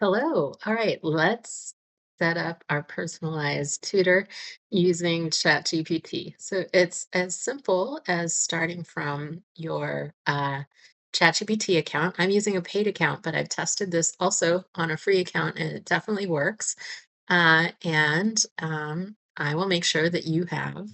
Hello. All right, let's set up our personalized tutor using ChatGPT. So it's as simple as starting from your ChatGPT account. I'm using a paid account, but I've tested this also on a free account and it definitely works. And I will make sure that you have.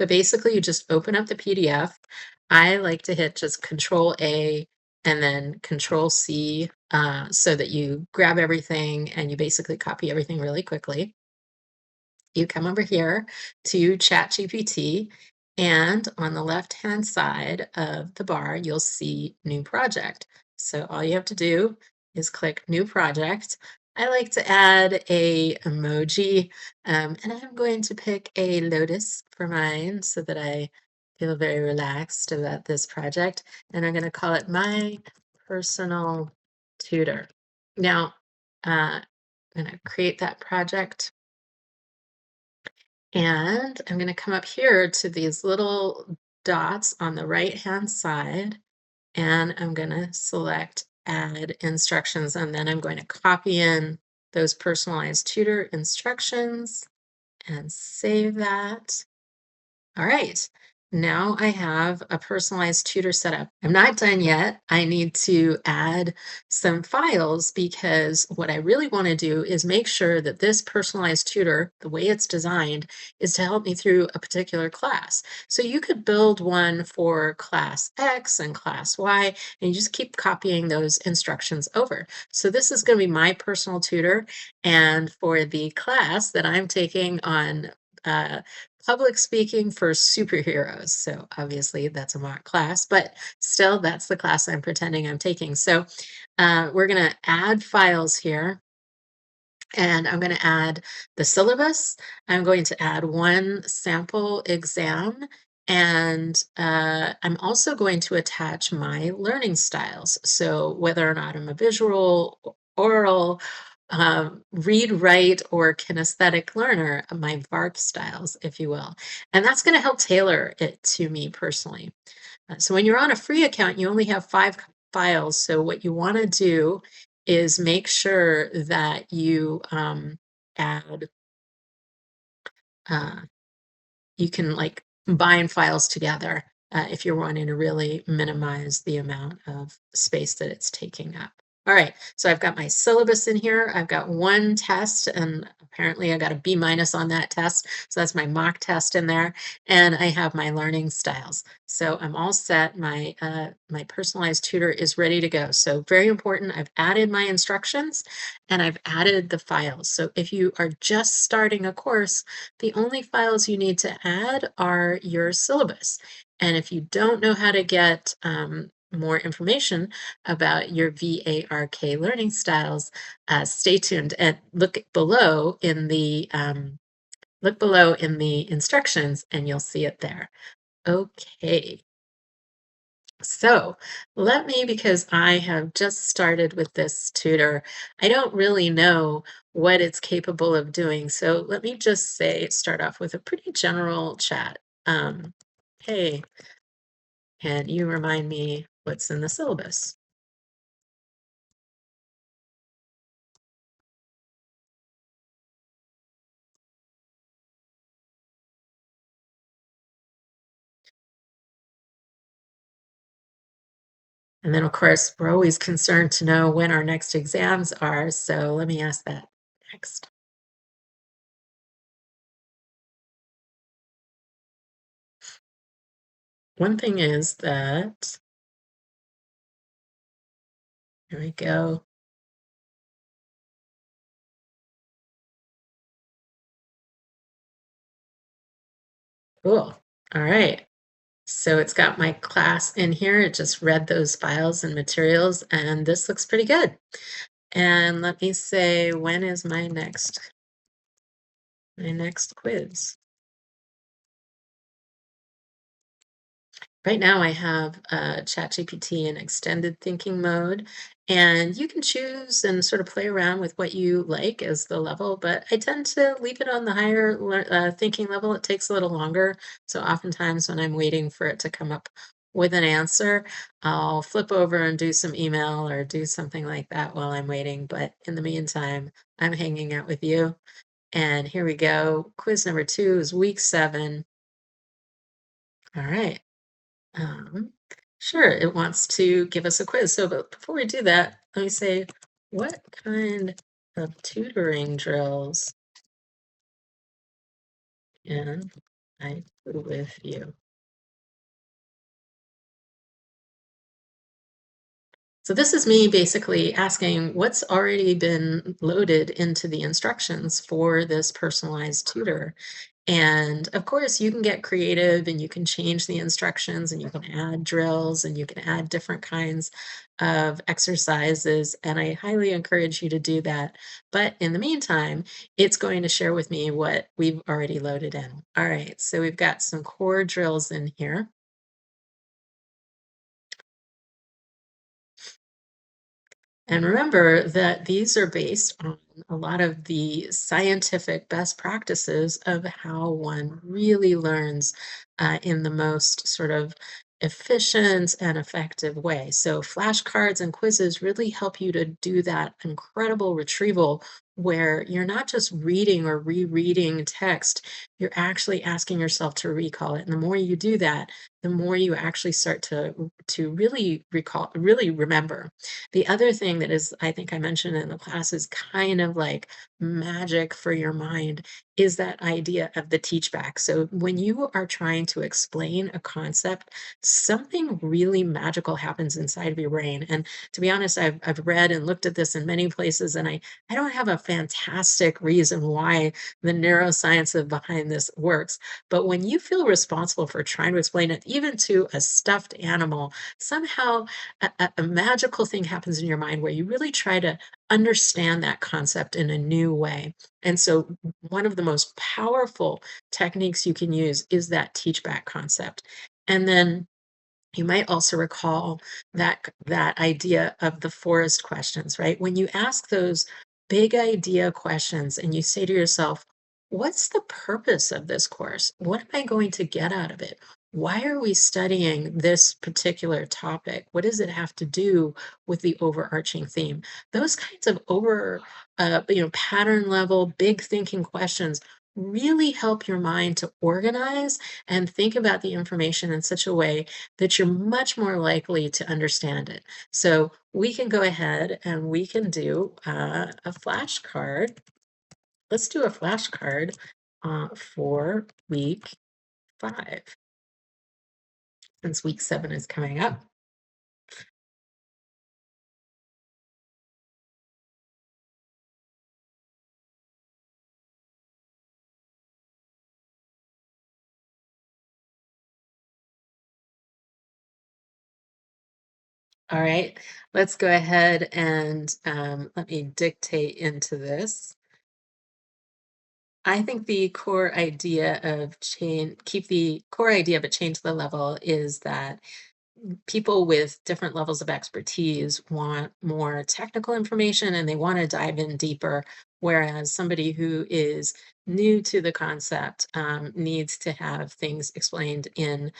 But basically, you just open up the PDF. I like to hit just Control A and then Control C so that you grab everything and you basically copy everything really quickly. You come over here to ChatGPT, and on the left-hand side of the bar, you'll see New Project. So all you have to do is click New Project. I like to add a emoji, and I'm going to pick a lotus for mine so that I feel very relaxed about this project. And I'm going to call it My Personal Tutor. Now, I'm going to create that project. And I'm going to come up here to these little dots on the right-hand side, and I'm going to select Add Instructions, and then I'm going to copy in those personalized tutor instructions and save that. All right. Now I have a personalized tutor set up. I'm not done yet. I need to add some files because what I really want to do is make sure that this personalized tutor, the way it's designed, is to help me through a particular class. So you could build one for class X and class Y, and you just keep copying those instructions over. So this is going to be my personal tutor. And for the class that I'm taking on uh, public speaking for superheroes. So obviously that's a mock class, but still that's the class I'm pretending I'm taking. So we're going to add files here. And I'm going to add the syllabus. I'm going to add one sample exam. And I'm also going to attach my learning styles. So whether or not I'm a visual, oral, read, write, or kinesthetic learner, my VARK styles, if you will. And that's going to help tailor it to me personally. So when you're on a free account, you only have 5 files. So what you want to do is make sure that you add, uh, you can like combine files together if you're wanting to really minimize the amount of space that it's taking up. All right, so I've got my syllabus in here. I've got one test, and apparently I got a B- on that test. So that's my mock test in there. And I have my learning styles. So I'm all set. My personalized tutor is ready to go. So very important, I've added my instructions and I've added the files. So if you are just starting a course, the only files you need to add are your syllabus. And if you don't know how to get more information about your VARK learning styles, stay tuned and look below in the instructions, and you'll see it there. Okay. So let me, because I have just started with this tutor, I don't really know what it's capable of doing. So let me just start off with a pretty general chat. Hey, can you remind me what's in the syllabus? And then, of course, we're always concerned to know when our next exams are. So let me ask that next. One thing is that, here we go. Cool. All right. So it's got my class in here. It just read those files and materials, and this looks pretty good. And let me say, when is my next quiz? Right now I have ChatGPT in extended thinking mode, and you can choose and sort of play around with what you like as the level, but I tend to leave it on the higher thinking level. It takes a little longer, so oftentimes when I'm waiting for it to come up with an answer, I'll flip over and do some email or do something like that while I'm waiting. But in the meantime, I'm hanging out with you. And here we go. Quiz number 2 is week 7. All right. Um, sure, it wants to give us a quiz. So, but before we do that, let me say, what kind of tutoring drills can I do with you? So this is me basically asking what's already been loaded into the instructions for this personalized tutor. And of course, you can get creative and you can change the instructions and you can add drills and you can add different kinds of exercises. And I highly encourage you to do that. But in the meantime, it's going to share with me what we've already loaded in. All right, so we've got some core drills in here. And remember that these are based on a lot of the scientific best practices of how one really learns in the most sort of efficient and effective way. So, flashcards and quizzes really help you to do that incredible retrieval where you're not just reading or rereading text, you're actually asking yourself to recall it. And the more you do that, the more you actually start to really recall, really remember. The other thing that is, I think I mentioned in the class, is kind of like magic for your mind is that idea of the teach back. So when you are trying to explain a concept, something really magical happens inside of your brain. And to be honest, I've read and looked at this in many places, and I don't have a fantastic reason why the neuroscience of behind this works. But when you feel responsible for trying to explain it, even to a stuffed animal, somehow a magical thing happens in your mind where you really try to understand that concept in a new way. And so, one of the most powerful techniques you can use is that teach back concept. And then you might also recall that idea of the forest questions, right? When you ask those big idea questions and you say to yourself, what's the purpose of this course? What am I going to get out of it? Why are we studying this particular topic? What does it have to do with the overarching theme? Those kinds of pattern level, big thinking questions really help your mind to organize and think about the information in such a way that you're much more likely to understand it. So we can go ahead and we can do a flashcard. Let's do a flashcard for week 5, since week 7 is coming up. All right, let's go ahead and let me dictate into this. I think the core idea of keep the core idea, but change the level is that people with different levels of expertise want more technical information and they want to dive in deeper, whereas somebody who is new to the concept needs to have things explained in,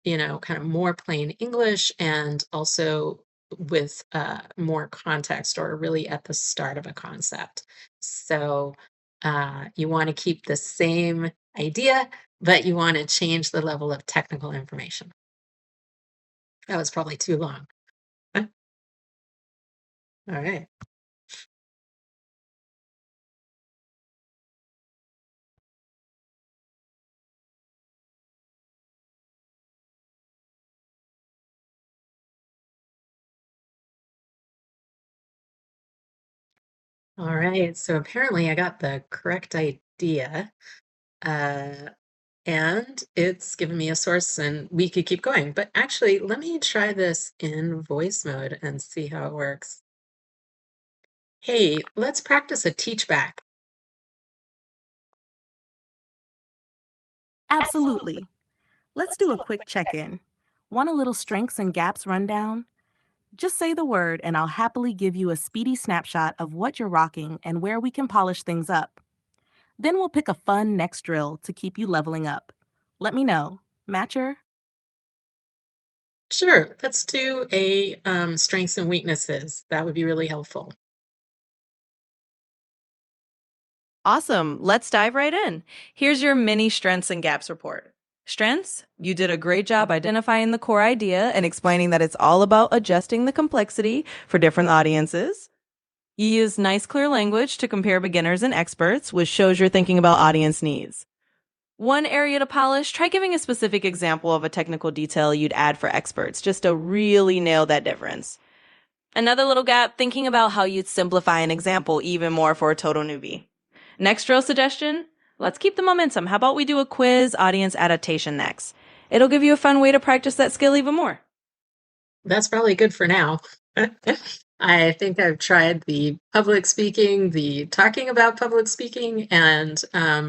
kind of more plain English and also with more context or really at the start of a concept. So you want to keep the same idea, but you want to change the level of technical information. That was probably too long. All right. All right. So apparently I got the correct idea. Uh, and it's given me a source and we could keep going. But actually, let me try this in voice mode and see how it works. Hey, let's practice a teach back. Absolutely. Let's do a quick check in. Want a little strengths and gaps rundown? Just say the word, and I'll happily give you a speedy snapshot of what you're rocking and where we can polish things up. Then we'll pick a fun next drill to keep you leveling up. Let me know. Matcher? Sure, let's do a strengths and weaknesses. That would be really helpful. Awesome. Let's dive right in. Here's your mini strengths and gaps report. Strengths, you did a great job identifying the core idea and explaining that it's all about adjusting the complexity for different audiences. You use nice, clear language to compare beginners and experts, which shows you're thinking about audience needs. One area to polish, try giving a specific example of a technical detail you'd add for experts, just to really nail that difference. Another little gap, thinking about how you'd simplify an example even more for a total newbie. Next drill suggestion, let's keep the momentum. How about we do a quiz audience adaptation next? It'll give you a fun way to practice that skill even more. That's probably good for now. I think I've tried the public speaking, the talking about public speaking, and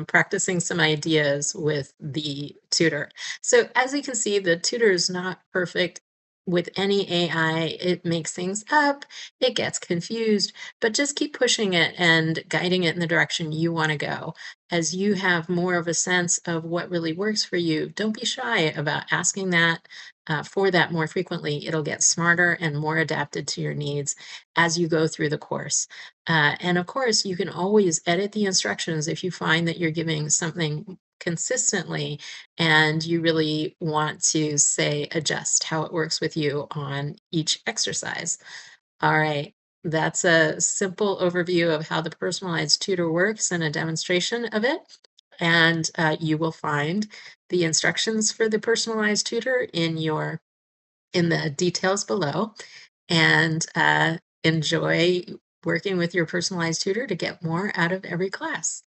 practicing some ideas with the tutor. So as you can see, the tutor is not perfect with any AI. It makes things up, it gets confused, but just keep pushing it and guiding it in the direction you want to go. As you have more of a sense of what really works for you, don't be shy about asking that for that more frequently. It'll get smarter and more adapted to your needs as you go through the course. And of course, you can always edit the instructions if you find that you're giving something consistently and you really want to say adjust how it works with you on each exercise. All right. That's a simple overview of how the personalized tutor works and a demonstration of it. And you will find the instructions for the personalized tutor in the details below. And enjoy working with your personalized tutor to get more out of every class.